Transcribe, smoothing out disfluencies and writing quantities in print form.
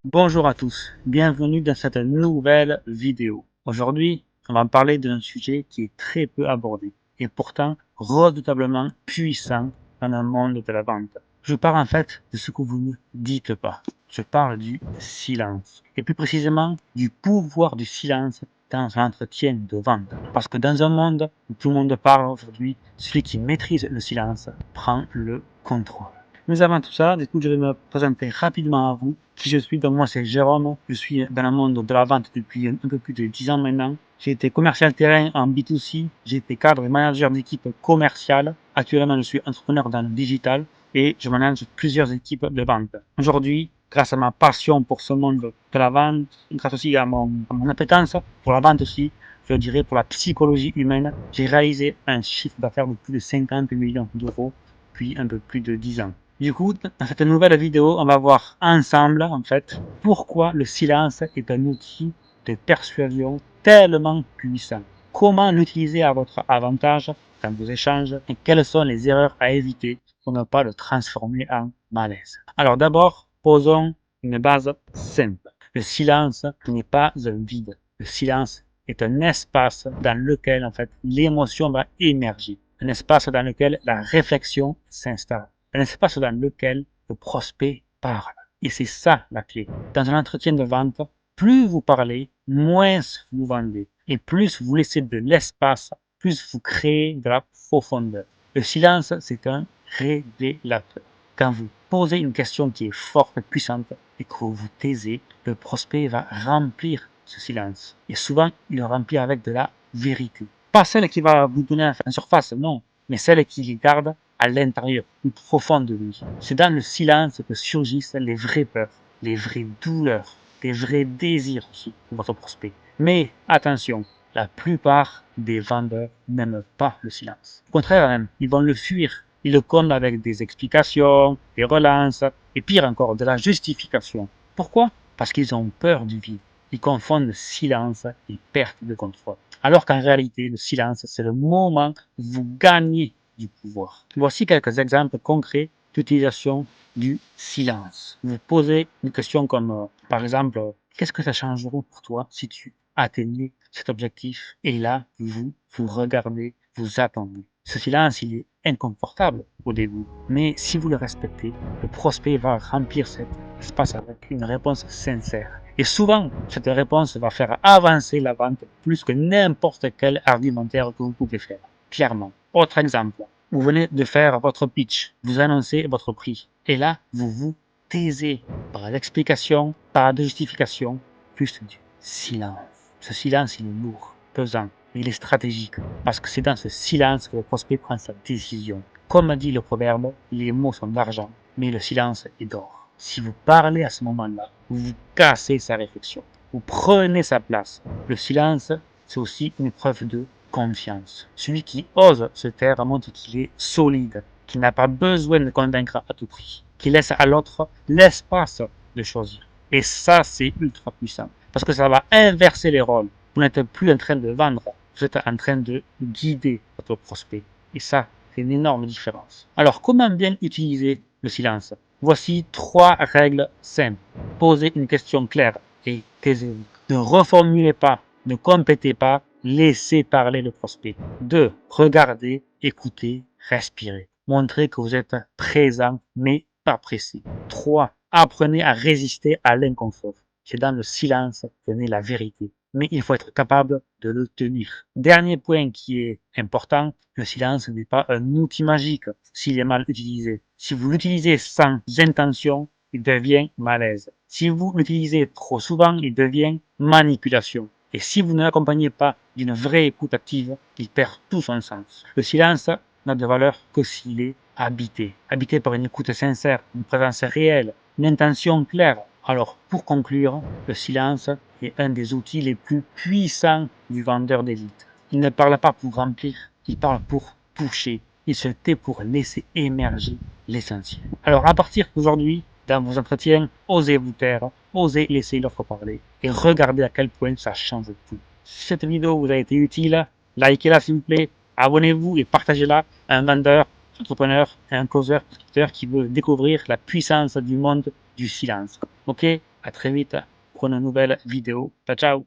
Bonjour à tous, bienvenue dans cette nouvelle vidéo. Aujourd'hui, on va parler d'un sujet qui est très peu abordé et pourtant redoutablement puissant dans le monde de la vente. Je parle en fait de ce que vous ne dites pas. Je parle du silence et plus précisément du pouvoir du silence dans un entretien de vente. Parce que dans un monde où tout le monde parle aujourd'hui, celui qui maîtrise le silence prend le contrôle. Mais avant tout ça, du coup, je vais me présenter rapidement à vous qui je suis. Donc moi, c'est Jérôme. Je suis dans le monde de la vente depuis un peu plus de 10 ans maintenant. J'ai été commercial terrain en B2C. J'ai été cadre et manager d'équipe commerciale. Actuellement, je suis entrepreneur dans le digital et je manage plusieurs équipes de vente. Aujourd'hui, grâce à ma passion pour ce monde de la vente, grâce aussi à mon appétence pour la vente aussi, je dirais pour la psychologie humaine, j'ai réalisé un chiffre d'affaires de plus de 50 millions d'euros depuis un peu plus de 10 ans. Du coup, dans cette nouvelle vidéo, on va voir ensemble, en fait, pourquoi le silence est un outil de persuasion tellement puissant. Comment l'utiliser à votre avantage dans vos échanges et quelles sont les erreurs à éviter pour ne pas le transformer en malaise. Alors d'abord, posons une base simple. Le silence n'est pas un vide. Le silence est un espace dans lequel, en fait, l'émotion va émerger. Un espace dans lequel la réflexion s'installe. Un espace dans lequel le prospect parle. Et c'est ça la clé. Dans un entretien de vente, plus vous parlez, moins vous vendez. Et plus vous laissez de l'espace, plus vous créez de la profondeur. Le silence, c'est un révélateur. Quand vous posez une question qui est forte et puissante et que vous vous taisez, le prospect va remplir ce silence. Et souvent, il le remplit avec de la vérité. Pas celle qui va vous donner en surface, non, mais celle qui garde à l'intérieur, plus profond de lui. C'est dans le silence que surgissent les vraies peurs, les vraies douleurs, les vrais désirs aussi de votre prospect. Mais attention, la plupart des vendeurs n'aiment pas le silence. Au contraire même, ils vont le fuir. Ils le comblent avec des explications, des relances, et pire encore, de la justification. Pourquoi? Parce qu'ils ont peur du vide. Ils confondent silence et perte de contrôle. Alors qu'en réalité, le silence, c'est le moment où vous gagnez du pouvoir. Voici quelques exemples concrets d'utilisation du silence. Vous posez une question comme, par exemple, qu'est-ce que ça changerait pour toi si tu atteignais cet objectif? Et là, vous regardez, vous attendez. Ce silence, il est inconfortable au début, mais si vous le respectez, le prospect va remplir cet espace avec une réponse sincère. Et souvent, cette réponse va faire avancer la vente plus que n'importe quel argumentaire que vous pouvez faire. Clairement. Autre exemple. Vous venez de faire votre pitch. Vous annoncez votre prix. Et là, vous vous taisez par l'explication, par la justification, plus du silence. Ce silence, il est lourd, pesant, mais il est stratégique. Parce que c'est dans ce silence que le prospect prend sa décision. Comme dit le proverbe, les mots sont d'argent, mais le silence est d'or. Si vous parlez à ce moment-là, vous cassez sa réflexion. Vous prenez sa place. Le silence, c'est aussi une preuve de confiance. Celui qui ose se taire montre qu'il est solide, qu'il n'a pas besoin de convaincre à tout prix, qu'il laisse à l'autre l'espace de choisir. Et ça, c'est ultra puissant. Parce que ça va inverser les rôles. Vous n'êtes plus en train de vendre, vous êtes en train de guider votre prospect. Et ça, c'est une énorme différence. Alors, comment bien utiliser le silence? Voici 3 règles simples. Posez une question claire et taisez-vous. Ne reformulez pas, ne complétez pas, laissez parler le prospect. 2. Regardez, écoutez, respirez. Montrez que vous êtes présent, mais pas pressé. 3. Apprenez à résister à l'inconfort. C'est dans le silence que naît la vérité. Mais il faut être capable de le tenir. Dernier point qui est important, le silence n'est pas un outil magique s'il est mal utilisé. Si vous l'utilisez sans intention, il devient malaise. Si vous l'utilisez trop souvent, il devient manipulation. Et si vous ne l'accompagnez pas d'une vraie écoute active, il perd tout son sens. Le silence n'a de valeur que s'il est habité. Habité par une écoute sincère, une présence réelle, une intention claire. Alors, pour conclure, le silence est un des outils les plus puissants du vendeur d'élite. Il ne parle pas pour remplir, il parle pour toucher. Il se tait pour laisser émerger l'essentiel. Alors, à partir d'aujourd'hui, dans vos entretiens, osez vous taire, osez laisser l'autre parler et regardez à quel point ça change tout. Si cette vidéo vous a été utile, likez-la s'il vous plaît, abonnez-vous et partagez-la à un vendeur, entrepreneur et un closer, prescripteur qui veut découvrir la puissance du monde du silence. Ok? À très vite pour une nouvelle vidéo. Ciao, ciao!